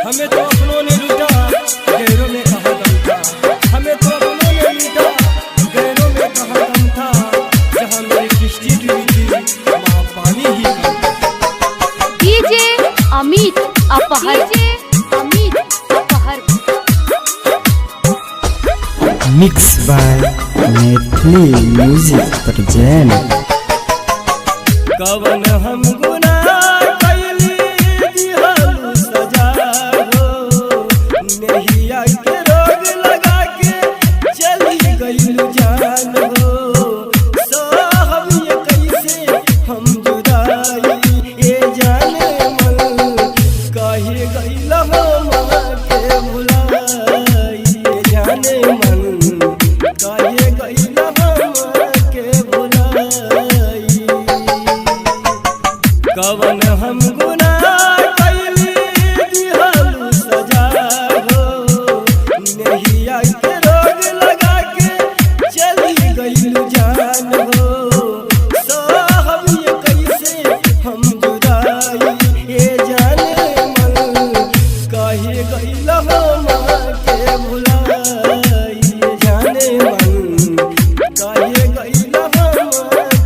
हमें तो अपनों ने लूटा, गैरों में कहाँ दम था। हमें तो अपनों ने लूटा, गैरों में कहाँ दम था। जहाँ मेरी किश्ती डूबी थी वहाँ पानी ही कम था। डीजे अमित अपहर, अमित अपहर। Mix by Maithili music present. कवन हम गुनाह कैली दिहलु सजा हो, नहिया के रोग लगा के चली गइलु जान हो। साहब ये कैसे हम जुदाई ये जाने मन, काहे गइल हम के भुलाई ये जाने मन, काहे गइल हम के भुलाई। कवन हम गुनाह कैली दिहलु सजा हो, नहिया के रोग लगा के चली गइलु जान हो। साहब ये कैसे हम जुदाई ये जाने मन, काहे गइल हम के भुलाई ये जाने मन, काहे गइल हम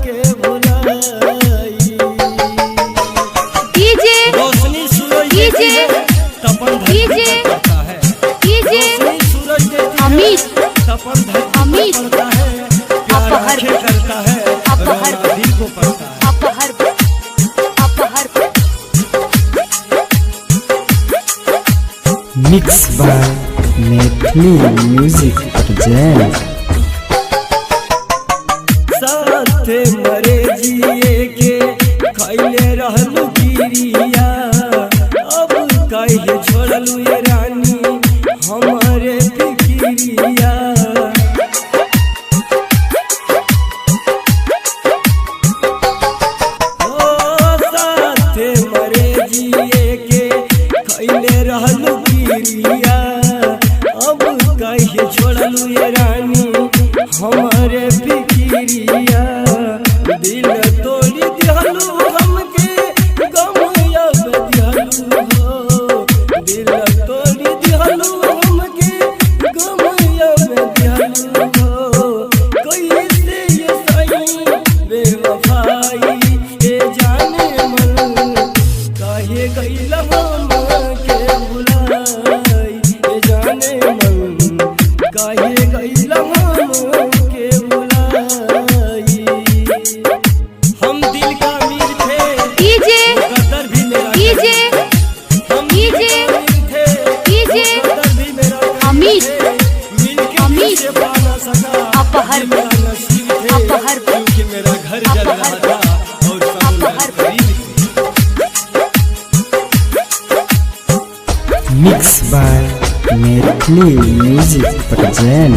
के भुलाई। डीजे रोशनी सूरज देती है, तपन धरती डीजे पर पड़ता है। डीजे रोशनी सूरज देती है, अमित तपन धरती अमित पर पड़ता है। प्यार अपहर आंखें करता है, अपहर रोना दिल को पड़ता है। अपहर अपहर। Mix by Maithili music present. साथे मरे जिए के खैले रहलू गिरिया, अब कहे छोड़लू ये रानी हमारे फिकिरिया। ओ साथे मरे जिए के खैले रहलू गिरिया, अब कहे छोड़लू ये रानी हमारे फिकिरिया। दिल तोड़ी दिहलू हमके गम अब दिहलू हो, दिल तोड़ी दिहलू हमके गम अब दिहलू हो। कैसे ये सही बेवफाई ये जाने मन, काहे गइल हम के भुलाई ये जाने मन, काहे गइल हम के भुलाई। हम दिल का अमीर थे, डीजे कदर भी मेरा डीजे हम डीजे अमीर थे, डीजे कदर भी मेरा अमित मिलके अमित तुझसे पा ना सका। अपहर ये मेरा नसीब थे, अपहर क्योंकि मेरा घर जल रहा था और सब अपहर करीब थे। Mix by Maithili music present.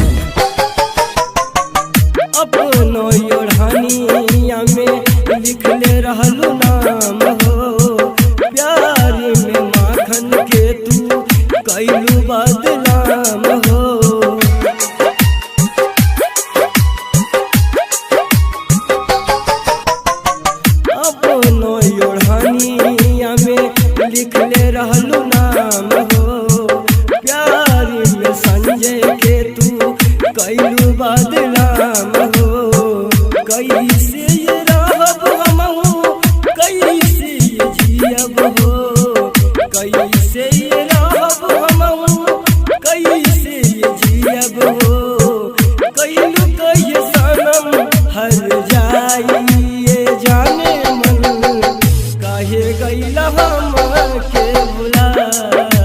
अपनो ओढ़निया में लिखले रहलू नाम हो, प्यार में माखन के तू कैलू बदनाम हो। अपनो ओढ़निया में लिखले रहलू नाम हो, प्यार में संजय के तू कैलू बदनाम हो। कैसे ये रहब हमहू, कैसे ये जियब हो, कैसे ये रहब हमहू, कैसे ये जियब हो। कैलू कहिए सनम हर जाई ये जाने मन, काहे गइल हम के भुलाई